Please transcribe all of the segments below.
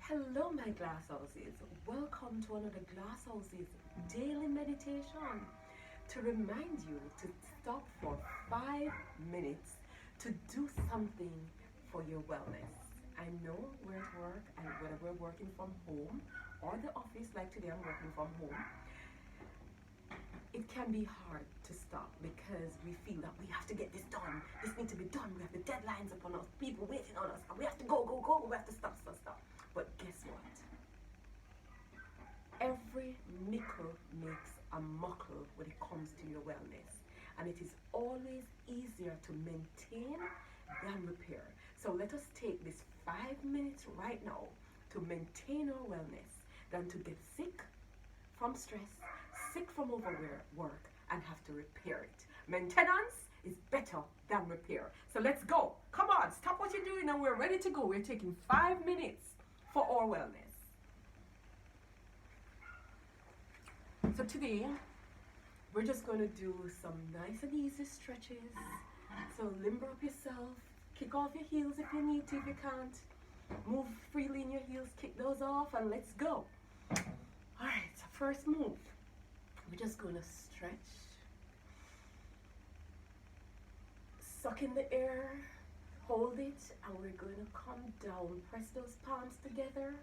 Hello, my GlassHouses. Welcome to another GlassHouses Daily Meditation. To remind you to stop for 5 minutes to do something for your wellness. I know we're at work, and whether we're working from home or the office, like today I'm working from home, it can be hard to stop because we feel that we have to get this done. This needs to be done. We have the deadlines upon us, people waiting on us, and we have to go. We have to stop. But guess what? Every mickle makes a muckle when it comes to your wellness. And it is always easier to maintain than repair. So let us take this 5 minutes right now to maintain our wellness than to get sick from stress, sick from overwork, and have to repair it. Maintenance is better than repair. So let's go. Come on, stop what you're doing and we're ready to go. We're taking 5 minutes for our wellness. So today, we're just going to do some nice and easy stretches. So limber up yourself, kick off your heels if you need to, if you can't. Move freely in your heels, kick those off, and let's go. Alright, so first move. We're just going to stretch. Suck in the air, hold it, and we're going to come down. Press those palms together.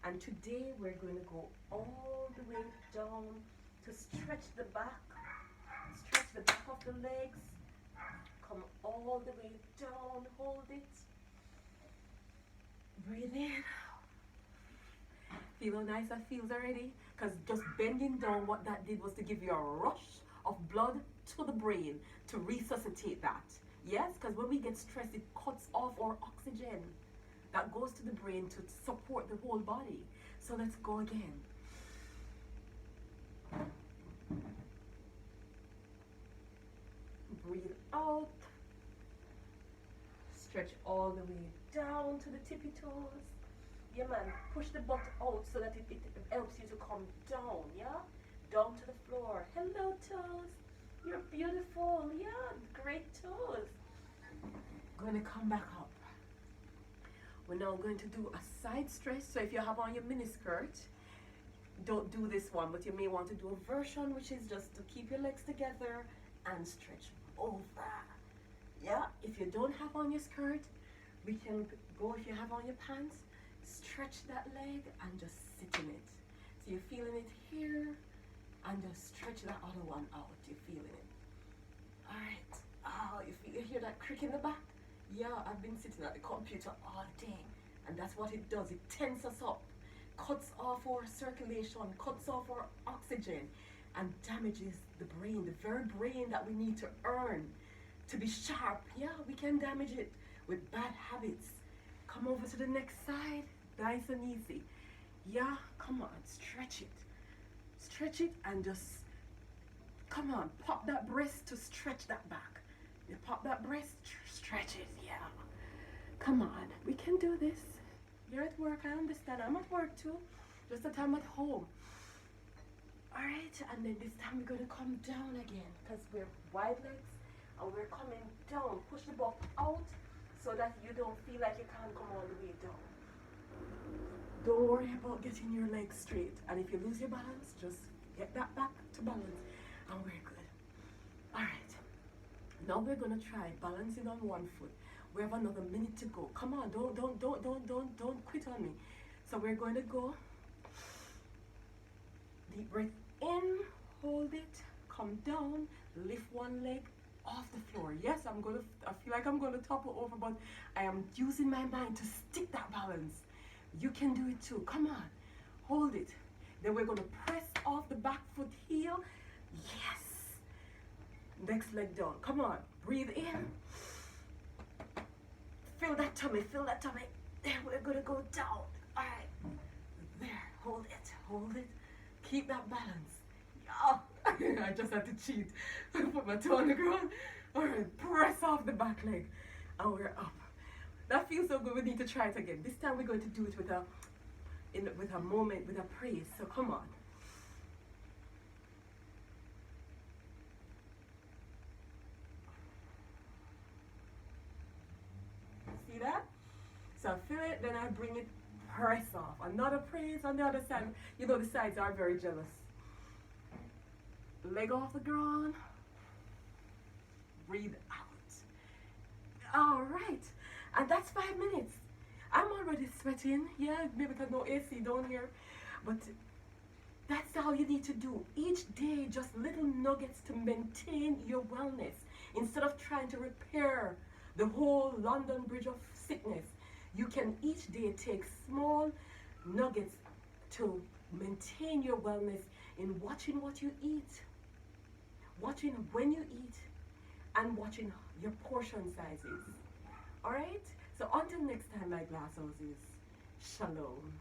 And today we're going to go all the way down to stretch the back of the legs. Come all the way down, hold it. Breathe in. Feel how nice that feels already? Because just bending down, what that did was to give you a rush of blood to the brain to resuscitate that. Yes, because when we get stressed, it cuts off our oxygen that goes to the brain to support the whole body. So let's go again. Breathe out. Stretch all the way down to the tippy toes. Yeah, man, push the butt out so that it helps you to come down, yeah? Down to the floor. Hello, toes. You're beautiful. Yeah, great toes. Going to come back up. We're now going to do a side stretch. So if you have on your mini skirt, don't do this one, but you may want to do a version which is just to keep your legs together and stretch over. Yeah, if you don't have on your skirt, we can go, if you have on your pants, stretch that leg and just sit in it. So you're feeling it here and just stretch that other one out. You're feeling it. All right. Oh, you hear that crick in the back? Yeah, I've been sitting at the computer all day, and that's what it does. It tenses us up, cuts off our circulation, cuts off our oxygen, and damages the brain, the very brain that we need to earn to be sharp. Yeah, we can damage it with bad habits. Come over to the next side, nice and easy. Yeah, come on, stretch it. Stretch it and just, come on, pop that breast to stretch that back. You pop that breast, stretch it, yeah. Come on, we can do this. You're at work, I understand. I'm at work too, just that I'm at home. All right, and then this time we're gonna come down again because we're wide legs and we're coming down. Push the butt out so that you don't feel like you can't come all the way down. Don't worry about getting your legs straight. And if you lose your balance, just get that back to balance and we're good. All right. Now we're gonna try balancing on one foot. We have another minute to go. Come on, don't quit on me. So we're going to go. Deep breath in, hold it, come down, lift one leg off the floor. Yes, I feel like I'm gonna topple over, but I am using my mind to stick that balance. You can do it too. Come on, hold it. Then we're gonna press off the back foot heel. Yes. Next leg down. Come on. Breathe in. Feel that tummy. Then we're going to go down. All right. There. Hold it. Keep that balance. Yeah. I just had to cheat. Put my toe on the ground. All right. Press off the back leg. And we're up. That feels so good. We need to try it again. This time we're going to do it with a moment, with a praise. So come on. See that? So I feel it, then I bring it press off. Another praise on the other side. You know, the sides are very jealous. Leg off the ground. Breathe out. All right. And that's 5 minutes. I'm already sweating. Yeah, maybe because no AC down here. But that's all you need to do. Each day, just little nuggets to maintain your wellness. Instead of trying to repair the whole London Bridge of sickness, you can each day take small nuggets to maintain your wellness in watching what you eat, watching when you eat, and watching your portion sizes. All right? So until next time, my glass houses, shalom.